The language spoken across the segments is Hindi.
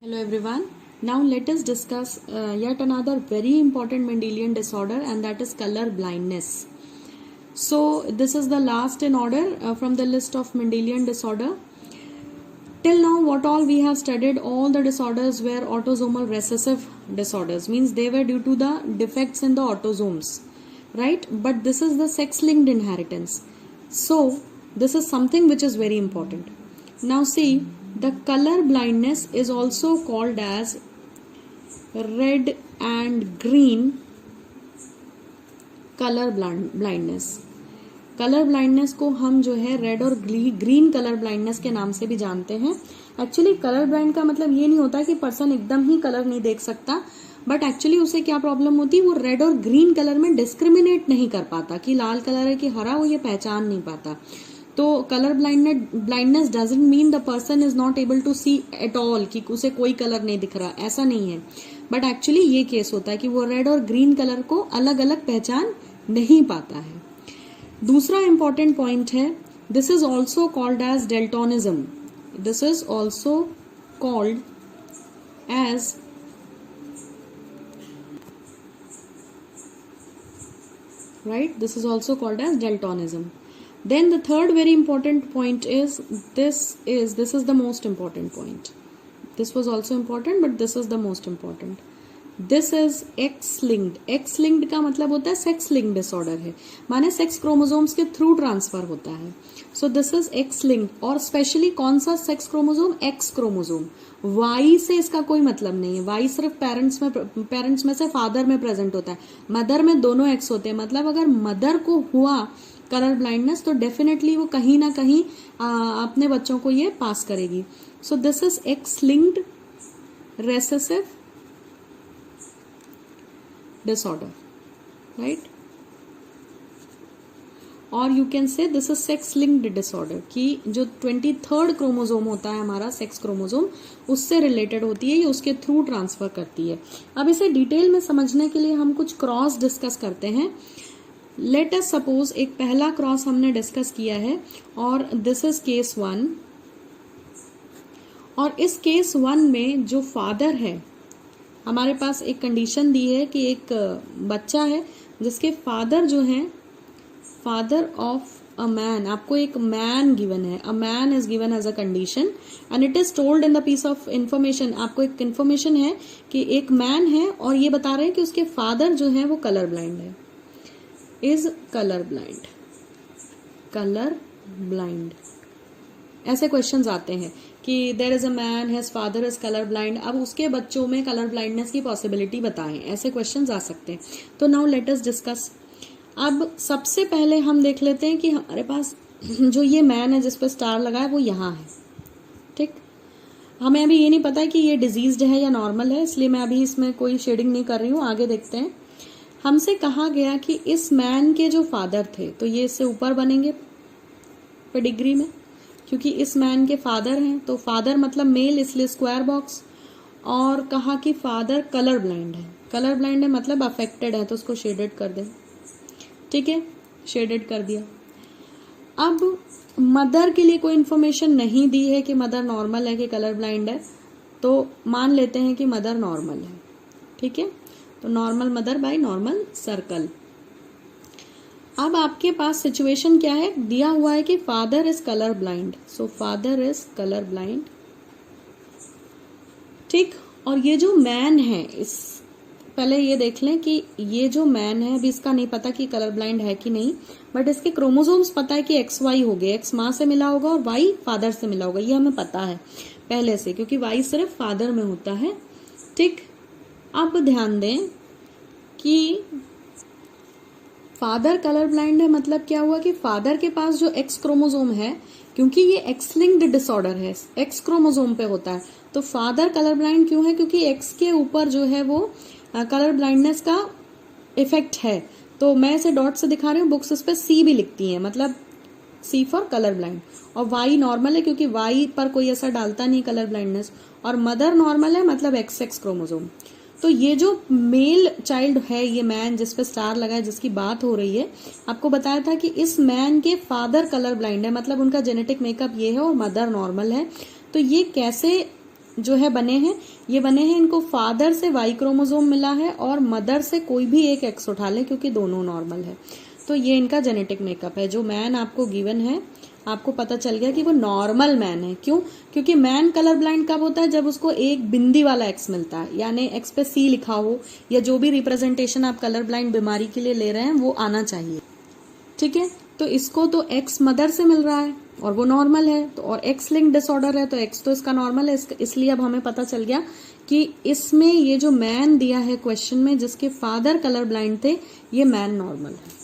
Hello everyone. Now let us discuss yet another very important Mendelian disorder, and that is color blindness. So this is the last in order from the list of Mendelian disorder. Till now what all we have studied, all the disorders were autosomal recessive disorders, means they were due to the defects in the autosomes, right? But this is the sex linked inheritance. So this is something which is very important. Now see, the color blindness is also called as red and green color blindness. Colour blindness को हम जो है रेड और ग्रीन कलर ब्लाइंडनेस के नाम से भी जानते हैं. एक्चुअली कलर ब्लाइंड का मतलब ये नहीं होता कि पर्सन एकदम ही कलर नहीं देख सकता, बट एक्चुअली उसे क्या प्रॉब्लम होती है, वो रेड और ग्रीन कलर में डिस्क्रिमिनेट नहीं कर पाता कि लाल कलर है कि हरा, वो ये पहचान नहीं पाता. तो colour blindness doesn't mean the person is not able to see at all, कि उसे कोई कलर नहीं दिख रहा, ऐसा नहीं है. बट एक्चुअली ये केस होता है कि वो रेड और ग्रीन कलर को अलग अलग पहचान नहीं पाता है. दूसरा इंपॉर्टेंट पॉइंट है, this is also called as daltonism. This is also called as right, this is also called as daltonism. Then the third very important point is this is the most important point. This was also important, but this is the most important. This is X-linked. X-linked का मतलब होता है सेक्स लिंक्ड डिसऑर्डर है, माने सेक्स क्रोमोसोम्स के थ्रू ट्रांसफर होता है. सो दिस इज X-linked. और स्पेशली कौन सा sex chromosome? X chromosome. Y से इसका कोई मतलब नहीं है. Y सिर्फ पेरेंट्स में से फादर में प्रेजेंट होता है. मदर में दोनों X होते हैं. मतलब अगर मदर को हुआ कलर ब्लाइंडनेस तो डेफिनेटली वो कहीं ना कहीं अपने बच्चों को ये पास करेगी. सो this is X-linked recessive disorder, right? और you can say this is sex linked disorder, कि जो 23rd क्रोमोसोम होता है हमारा सेक्स क्रोमोसोम, उससे रिलेटेड होती है, ये उसके थ्रू ट्रांसफर करती है. अब इसे डिटेल में समझने के लिए हम कुछ क्रॉस डिस्कस करते हैं. लेट अस सपोज एक पहला क्रॉस हमने डिस्कस किया है, और दिस इज केस 1. और इस केस 1 में जो फादर है, हमारे पास एक कंडीशन दी है कि एक बच्चा है जिसके फादर जो हैं, फादर ऑफ अ मैन, आपको एक मैन गिवन है, a man is given as a condition and it is told in the piece of information. आपको एक इंफॉर्मेशन है कि एक मैन है और ये बता रहे हैं कि उसके फादर जो है वो कलर ब्लाइंड है, is colour blind. Colour blind ऐसे क्वेश्चंस आते हैं कि there is a man, his father is colour blind. अब उसके बच्चों में कलर ब्लाइंडनेस की पॉसिबिलिटी बताएं, ऐसे क्वेश्चंस आ सकते हैं. तो नाउ लेट अस डिस्कस. अब सबसे पहले हम देख लेते हैं कि हमारे पास जो ये मैन है जिस पे स्टार लगा है वो यहाँ है, ठीक. हमें अभी ये नहीं पता है कि ये डिजीज्ड है या नॉर्मल है, इसलिए मैं अभी इसमें कोई शेडिंग नहीं कर रही हूँ. आगे देखते हैं. हमसे कहा गया कि इस मैन के जो फादर थे, तो ये इससे ऊपर बनेंगे पेडिग्री में, क्योंकि इस मैन के फादर हैं, तो फादर मतलब मेल, इसलिए स्क्वायर बॉक्स. और कहा कि फादर कलर ब्लाइंड है. कलर ब्लाइंड है मतलब अफेक्टेड है, तो उसको शेडेड कर दें, ठीक है, शेडेड कर दिया. अब मदर के लिए कोई इन्फॉर्मेशन नहीं दी है कि मदर नॉर्मल है कि कलर ब्लाइंड है, तो मान लेते हैं कि मदर नॉर्मल है, ठीक है. तो normal mother by normal circle. अब आपके पास सिचुएशन क्या है, दिया हुआ है कि father is colour blind, so father is colour blind, ठीक. और ये जो मैन है, इस पहले ये देख लें कि ये जो मैन है, अभी इसका नहीं पता कि कलर ब्लाइंड है कि नहीं, बट इसके क्रोमोसोम्स पता है कि XY हो गए, X माँ से मिला होगा और Y फादर से मिला होगा, ये हमें पता है पहले से, क्योंकि Y सिर्फ फादर में होता है, ठीक. अब ध्यान दें कि फादर कलर ब्लाइंड है, मतलब क्या हुआ कि फादर के पास जो X क्रोमोसोम है, क्योंकि ये X लिंक्ड डिसऑर्डर है, X क्रोमोसोम पे होता है, तो फादर कलर ब्लाइंड क्यों है, क्योंकि X के ऊपर जो है वो कलर ब्लाइंडनेस का इफेक्ट है. तो मैं इसे डॉट से दिखा रही हूँ, बुक्स इस पे C भी लिखती हैं, मतलब C फॉर कलर ब्लाइंड. और Y नॉर्मल है क्योंकि Y पर कोई असर डालता नहीं कलर ब्लाइंडनेस. और मदर नॉर्मल है मतलब XX क्रोमोसोम. तो ये जो मेल चाइल्ड है, ये मैन जिस पे स्टार लगा है, जिसकी बात हो रही है, आपको बताया था कि इस मैन के फादर कलर ब्लाइंड है, मतलब उनका जेनेटिक मेकअप ये है और मदर नॉर्मल है. तो ये कैसे जो है बने हैं, ये बने हैं, इनको फादर से वाई क्रोमोसोम मिला है और मदर से कोई भी एक एक्स उठा ले क्योंकि दोनों नॉर्मल है। तो ये इनका जेनेटिक मेकअप है। जो मैन आपको गिवन है, आपको पता चल गया कि वो नॉर्मल मैन है। क्यों? क्योंकि मैन कलर ब्लाइंड कब होता है? जब उसको एक बिंदी वाला एक्स मिलता है, यानी एक्स पे सी लिखा हो, या जो भी रिप्रेजेंटेशन आप कलर ब्लाइंड बीमारी के लिए ले रहे हैं वो आना चाहिए। ठीक है, तो इसको तो एक्स मदर से मिल रहा है और वो नॉर्मल है, तो और एक्स लिंक डिसऑर्डर है तो एक्स तो इसका नॉर्मल है। इसलिए अब हमें पता चल गया कि इसमें ये जो मैन दिया है क्वेश्चन में, जिसके फादर कलर ब्लाइंड थे, ये मैन नॉर्मल है।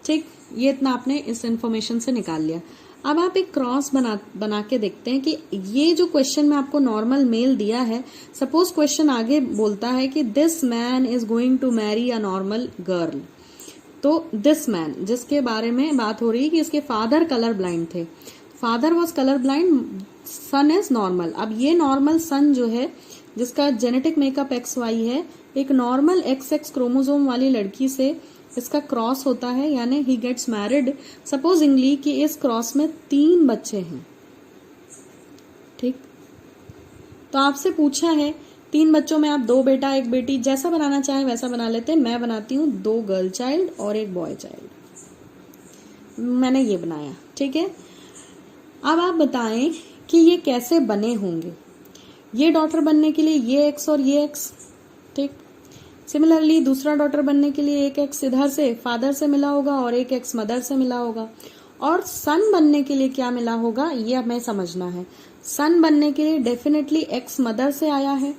ठीक, ये इतना आपने इस इंफॉर्मेशन से निकाल लिया। अब आप एक क्रॉस बना के देखते हैं कि ये जो क्वेश्चन में आपको नॉर्मल मेल दिया है, सपोज क्वेश्चन आगे बोलता है कि this man is going to marry a normal girl. तो दिस मैन, जिसके बारे में बात हो रही है कि इसके फादर कलर ब्लाइंड थे, father was colour blind, son is normal. अब ये नॉर्मल सन जो है, जिसका जेनेटिक मेकअप XY है, एक नॉर्मल XX क्रोमोसोम वाली लड़की से इसका क्रॉस होता है, यानी ही गेट्स मैरिड सपोजिंगली कि इस क्रॉस में 3 बच्चे हैं। ठीक, तो आपसे पूछा है 3 बच्चों में आप 2 बेटा 1 बेटी जैसा बनाना चाहें वैसा बना लेते हैं। मैं बनाती हूँ 2 गर्ल चाइल्ड और 1 बॉय चाइल्ड। मैंने ये बनाया। ठीक है, अब आप बताएं कि ये कैसे बने होंगे। ये डॉटर बनने के लिए ये एक्स और ये एक्स, ठीक। सिमिलरली दूसरा डॉटर बनने के लिए एक एक्स इधर से फादर से मिला होगा और एक एक्स मदर से मिला होगा। और सन बनने के लिए क्या मिला होगा ये हमें समझना है। सन बनने के लिए डेफिनेटली एक्स मदर से आया है,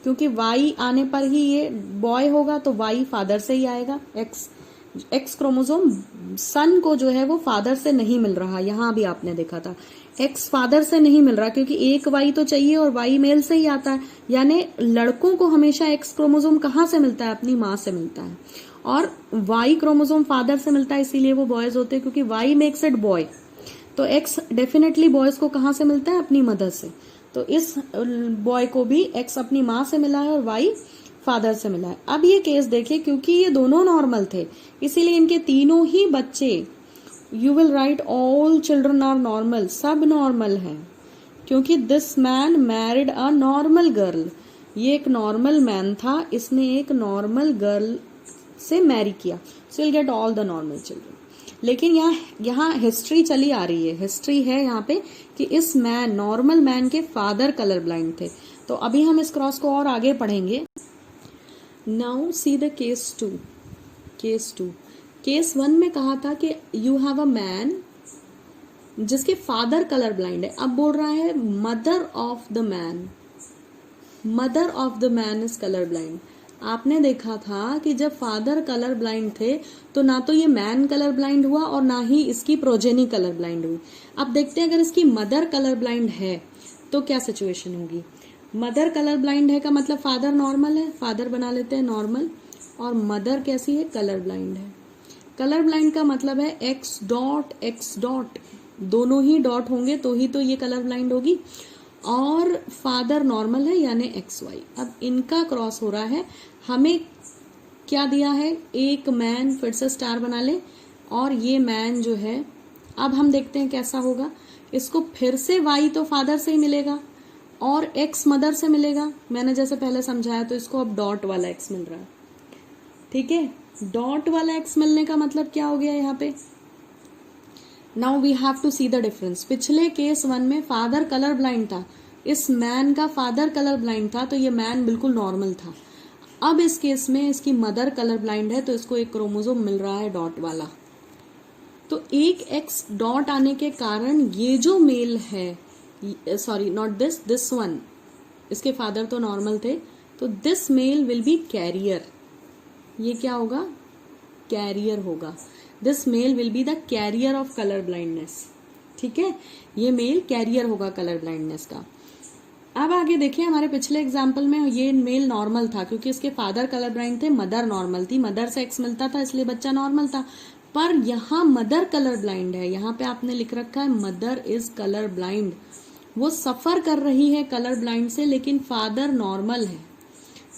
क्योंकि वाई आने पर ही ये बॉय होगा, तो वाई फादर से ही आएगा। एक्स क्रोमोसोम सन को जो है वो फादर से नहीं मिल रहा, यहां भी आपने देखा था एक्स फादर से नहीं मिल रहा, क्योंकि एक वाई तो चाहिए और वाई मेल से ही आता है। यानी लड़कों को हमेशा एक्स क्रोमोसोम कहाँ से मिलता है? अपनी माँ से मिलता है। और वाई क्रोमोसोम फादर से मिलता है, इसीलिए वो बॉयज होते हैं, क्योंकि वाई मेक्स इट बॉय। तो एक्स डेफिनेटली बॉयज को कहाँ से मिलता है? अपनी मदर से। तो इस बॉय को भी एक्स अपनी माँ से मिला है और वाई फादर से मिला है। अब ये केस देखिए, क्योंकि ये दोनों नॉर्मल थे, इसीलिए इनके तीनों ही बच्चे, you will write all children are normal, सब नॉर्मल है, क्योंकि this man married a normal girl. ये एक नॉर्मल मैन था, इसने एक नॉर्मल गर्ल से मैरी किया, so will get all the normal children. लेकिन यहाँ हिस्ट्री चली आ रही है, हिस्ट्री है यहाँ पे कि इस मैन, नॉर्मल मैन के फादर कलर ब्लाइंड थे। तो अभी हम इस क्रॉस को और आगे पढ़ेंगे। Now see the case 2। Case 1 में कहा था कि यू हैव अ मैन जिसके फादर कलर ब्लाइंड है। अब बोल रहा है mother of the man is colour blind. आपने देखा था कि जब फादर कलर ब्लाइंड थे तो ना तो ये मैन कलर ब्लाइंड हुआ और ना ही इसकी प्रोजेनी कलर ब्लाइंड हुई। अब देखते हैं अगर इसकी मदर कलर ब्लाइंड है तो क्या सिचुएशन होगी। मदर कलर ब्लाइंड है का मतलब फादर नॉर्मल है, फादर बना लेते हैं नॉर्मल, और मदर कैसी है? कलर ब्लाइंड है। कलर ब्लाइंड का मतलब है एक्स डॉट, दोनों ही डॉट होंगे तो ही तो ये कलर ब्लाइंड होगी। और फादर नॉर्मल है यानी XY। अब इनका क्रॉस हो रहा है। हमें क्या दिया है? एक मैन, फिर से स्टार बना ले, और ये मैन जो है, अब हम देखते हैं कैसा होगा। इसको फिर से Y तो फादर से ही मिलेगा और X मदर से मिलेगा, मैंने जैसे पहले समझाया। तो इसको अब डॉट वाला X मिल रहा है। ठीक है, डॉट वाला X मिलने का मतलब क्या हो गया यहाँ पे? Now we have to see the difference. पिछले केस 1 में फादर कलर ब्लाइंड था, इस मैन का फादर कलर ब्लाइंड था, तो ये मैन बिल्कुल नॉर्मल था। अब इस केस में इसकी मदर कलर ब्लाइंड है, तो इसको एक क्रोमोसोम मिल रहा है डॉट वाला। तो एक X डॉट आने के कारण ये जो मेल है, सॉरी नॉट दिस वन, इसके फादर तो नॉर्मल थे, तो this male will be carrier. ये क्या होगा? कैरियर होगा। This male will be the carrier of colour blindness. ठीक है, ये मेल कैरियर होगा कलर ब्लाइंडनेस का। अब आगे देखिए, हमारे पिछले एग्जाम्पल में ये मेल नॉर्मल था क्योंकि इसके फादर कलर ब्लाइंड थे, मदर नॉर्मल थी, मदर से एक्स मिलता था इसलिए बच्चा नॉर्मल था। पर यहाँ मदर कलर ब्लाइंड है, यहाँ पे आपने लिख रखा है मदर इज कलर ब्लाइंड। वो सफर कर रही है कलर ब्लाइंड से, लेकिन फादर नॉर्मल है।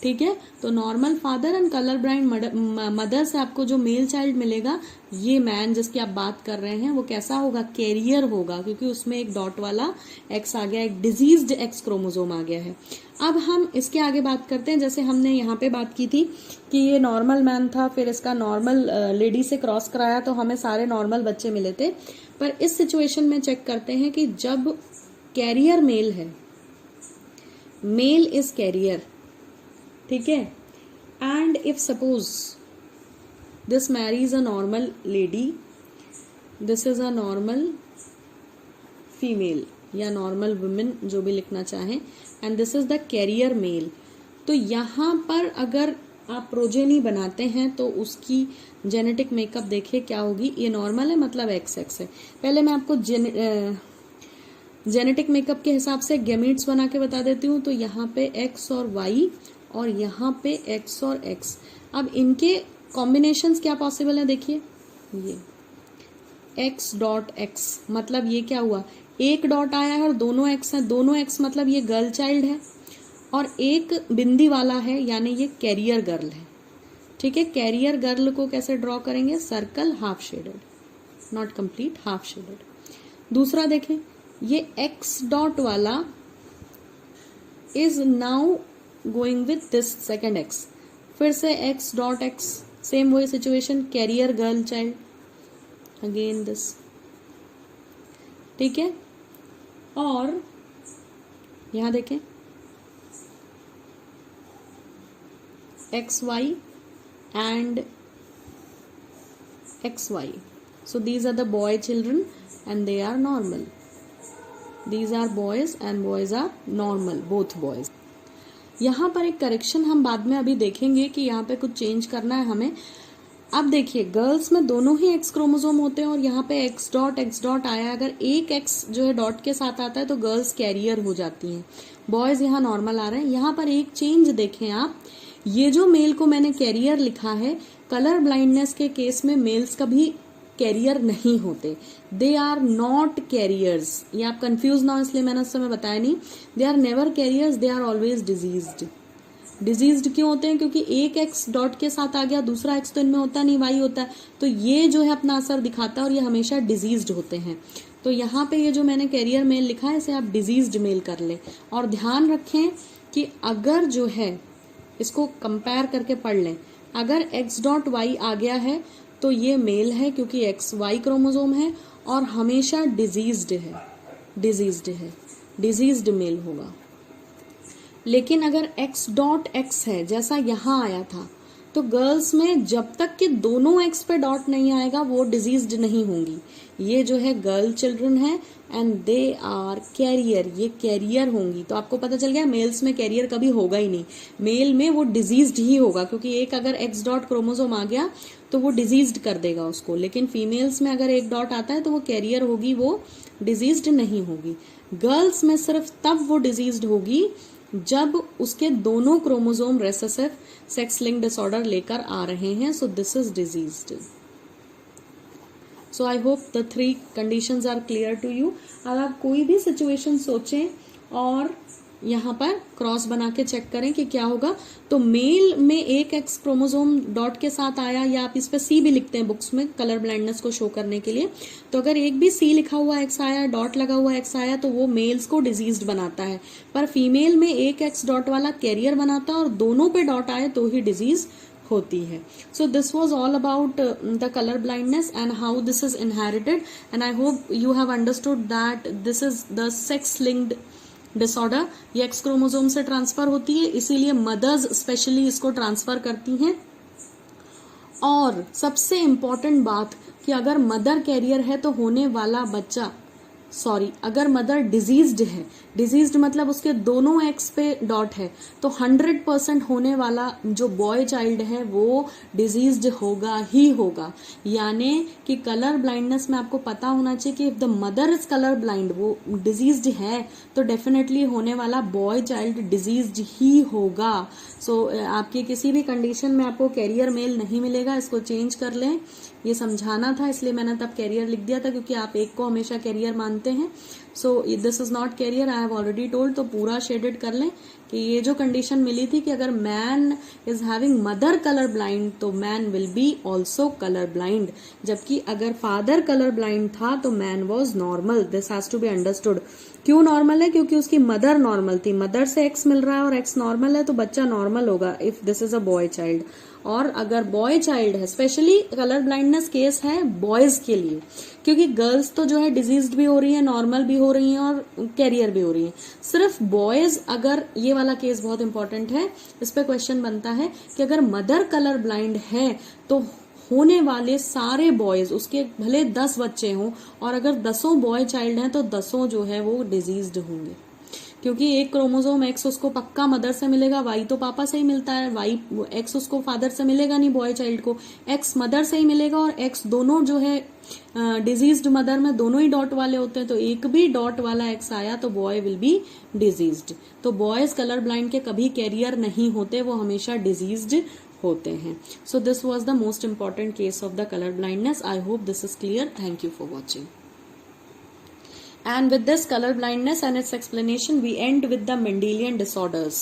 ठीक है। तो normal father and colour blind mother से आपको जो मेल चाइल्ड मिलेगा, ये मैन जिसकी आप बात कर रहे हैं वो कैसा होगा, कैरियर होगा, क्योंकि उसमें एक डॉट वाला एक्स आ गया, एक डिजीज्ड एक्स क्रोमोसोम आ गया है। अब हम इसके आगे बात करते हैं। जैसे हमने यहाँ पे बात की थी कि ये नॉर्मल मैन था, फिर इसका नॉर्मल लेडी से क्रॉस कराया तो हमें सारे नॉर्मल बच्चे मिले थे। पर इस सिचुएशन में चेक करते हैं कि जब कैरियर मेल है, मेल इज कैरियर, ठीक है, and if suppose this marries a normal lady, this is a normal female या नॉर्मल वुमेन, जो भी लिखना चाहें, and this is the carrier male. तो यहाँ पर अगर आप प्रोजेनी बनाते हैं तो उसकी जेनेटिक मेकअप देखिए क्या होगी। ये नॉर्मल है मतलब एक्स एक्स है। पहले मैं आपको जेनेटिक मेकअप के हिसाब से गैमीट्स बना के बता देती हूँ। तो यहाँ पे एक्स और वाई और यहाँ पे एक्स और एक्स। अब इनके कॉम्बिनेशंस क्या पॉसिबल है, देखिए ये एक्स डॉट एक्स, मतलब ये क्या हुआ, एक डॉट आया है और दोनों एक्स है, दोनों एक्स मतलब ये गर्ल चाइल्ड है, और एक बिंदी वाला है यानी ये कैरियर गर्ल है, ठीक है। कैरियर गर्ल को कैसे ड्रॉ करेंगे, circle half shaded, not complete, half shaded. दूसरा देखें, ये एक्स डॉट वाला is now going with this second X, फिर से एक्स डॉट एक्स, सेम वही situation, carrier girl child, again this, ठीक है। और यहां देखें XY and XY. So these are the boy children and they are normal. These are boys and boys are normal, both boys. यहाँ पर एक करेक्शन हम बाद में अभी देखेंगे कि यहाँ पे कुछ चेंज करना है हमें। अब देखिए गर्ल्स में दोनों ही एक्स क्रोमोसोम होते हैं और यहाँ पे एक्स डॉट आया, अगर एक एक्स जो है डॉट के साथ आता है तो गर्ल्स कैरियर हो जाती हैं, बॉयज यहाँ नॉर्मल आ रहे हैं। यहाँ पर एक चेंज देखें आप, ये जो मेल को मैंने कैरियर लिखा है, कलर ब्लाइंडनेस के केस में मेल्स कभी कैरियर नहीं होते, दे आर नॉट कैरियर्स। ये आप कंफ्यूज ना हो इसलिए मैंने उस समय बताया नहीं, they are never carriers, they are always diseased. Diseased क्यों होते हैं, क्योंकि एक एक्स डॉट के साथ आ गया, दूसरा एक्स तो इनमें होता नहीं, वाई होता है, तो ये जो है अपना असर दिखाता है और ये हमेशा डिजीज्ड होते हैं। तो यहाँ पे ये जो मैंने कैरियर मेल लिखा है इसे आप डिजीज्ड मेल कर ले। और ध्यान रखें कि अगर जो है इसको कंपेयर करके पढ़ लें, अगर एक्स डॉट वाई आ गया है तो ये मेल है क्योंकि एक्स वाई क्रोमोसोम है और हमेशा डिजीज्ड है, डिजीज्ड मेल होगा। लेकिन अगर एक्स डॉट एक्स है जैसा यहाँ आया था, तो गर्ल्स में जब तक कि दोनों एक्स पे डॉट नहीं आएगा वो डिजीज्ड नहीं होंगी। ये जो है गर्ल चिल्ड्रन है एंड दे आर कैरियर, ये कैरियर होंगी। तो आपको पता चल गया मेल्स में कैरियर कभी होगा ही नहीं, मेल में वो डिजीज्ड ही होगा, क्योंकि एक अगर एक्स डॉट क्रोमोसोम आ गया तो वो डिजीज्ड कर देगा उसको। लेकिन फीमेल्स में अगर एक डॉट आता है तो वो कैरियर होगी, वो डिजीज्ड नहीं होगी। गर्ल्स में सिर्फ तब वो डिजीज्ड होगी जब उसके दोनों chromosome recessive sex link disorder लेकर आ रहे हैं। So this is diseased. So I hope the 3 conditions are clear to you. अब आप कोई भी सिचुएशन सोचें और यहाँ पर क्रॉस बना के चेक करें कि क्या होगा। तो मेल में एक एक्स क्रोमोसोम डॉट के साथ आया, या आप इस पे सी भी लिखते हैं बुक्स में कलर ब्लाइंडनेस को शो करने के लिए, तो अगर एक भी सी लिखा हुआ एक्स आया, डॉट लगा हुआ एक्स आया, तो वो मेल्स को डिजीज्ड बनाता है। पर फीमेल में एक एक्स डॉट वाला कैरियर बनाता है और दोनों पे डॉट आए तो ही डिजीज होती है। So this was all about the colour blindness and how this is inherited, and I hope you have understood that this is the sex linked disorder. ये एक्स क्रोमोसोम से ट्रांसफर होती है, इसीलिए मदर्स स्पेशली इसको ट्रांसफर करती हैं। और सबसे इम्पॉर्टेंट बात कि अगर मदर कैरियर है तो होने वाला बच्चा, अगर मदर डिजीज्ड है, डिजीज्ड मतलब उसके दोनों एक्स पे डॉट है, तो 100% होने वाला जो बॉय चाइल्ड है वो डिजीज्ड होगा ही होगा। यानी कि कलर ब्लाइंडनेस में आपको पता होना चाहिए कि if the mother is colour blind, वो डिजीज्ड है, तो डेफिनेटली होने वाला बॉय चाइल्ड डिजीज्ड ही होगा। सो आपकी किसी भी कंडीशन में आपको कैरियर मेल नहीं मिलेगा, इसको चेंज कर लें। ये समझाना था इसलिए मैंने तब कैरियर लिख दिया था, क्योंकि आप एक को हमेशा कैरियर मानते हैं। So this is not carrier, I have already told. तो पूरा शेडेड कर लें कि ये जो कंडीशन मिली थी कि अगर man is having mother colour blind तो man will be also colour blind, जबकि अगर फादर कलर ब्लाइंड था तो man was normal. This has to be understood. क्यों नॉर्मल है? क्योंकि उसकी मदर नॉर्मल थी, मदर से एक्स मिल रहा है और एक्स नॉर्मल है तो बच्चा नॉर्मल होगा if this is a boy child. और अगर बॉय चाइल्ड है, स्पेशली कलर ब्लाइंडनेस केस है बॉयज के लिए, क्योंकि गर्ल्स तो जो है डिजीज्ड भी हो रही है, नॉर्मल भी हो रही हैं और कैरियर भी हो रही है। सिर्फ बॉयज, अगर ये वाला केस बहुत इंपॉर्टेंट है, इस पे क्वेश्चन बनता है कि अगर मदर कलर ब्लाइंड है तो होने वाले सारे बॉयज, उसके भले 10 बच्चे हों और अगर 10 बॉय चाइल्ड हैं तो 10 जो है वो डिजीज्ड होंगे, क्योंकि एक क्रोमोसोम एक्स उसको पक्का मदर से मिलेगा, वाई तो पापा से ही मिलता है, वाई एक्स उसको फादर से मिलेगा नहीं, बॉय चाइल्ड को एक्स मदर से ही मिलेगा, और एक्स दोनों जो है डिजीज्ड मदर में दोनों ही डॉट वाले होते हैं, तो एक भी डॉट वाला एक्स आया तो बॉय विल बी डिजीज्ड। तो बॉयज कलर ब्लाइंड के कभी कैरियर नहीं होते, वो हमेशा डिजीज्ड होते हैं। So this was the most important case of the colour blindness. I hope this is clear. Thank you for watching. And with this color blindness and its explanation, we end with the Mendelian disorders.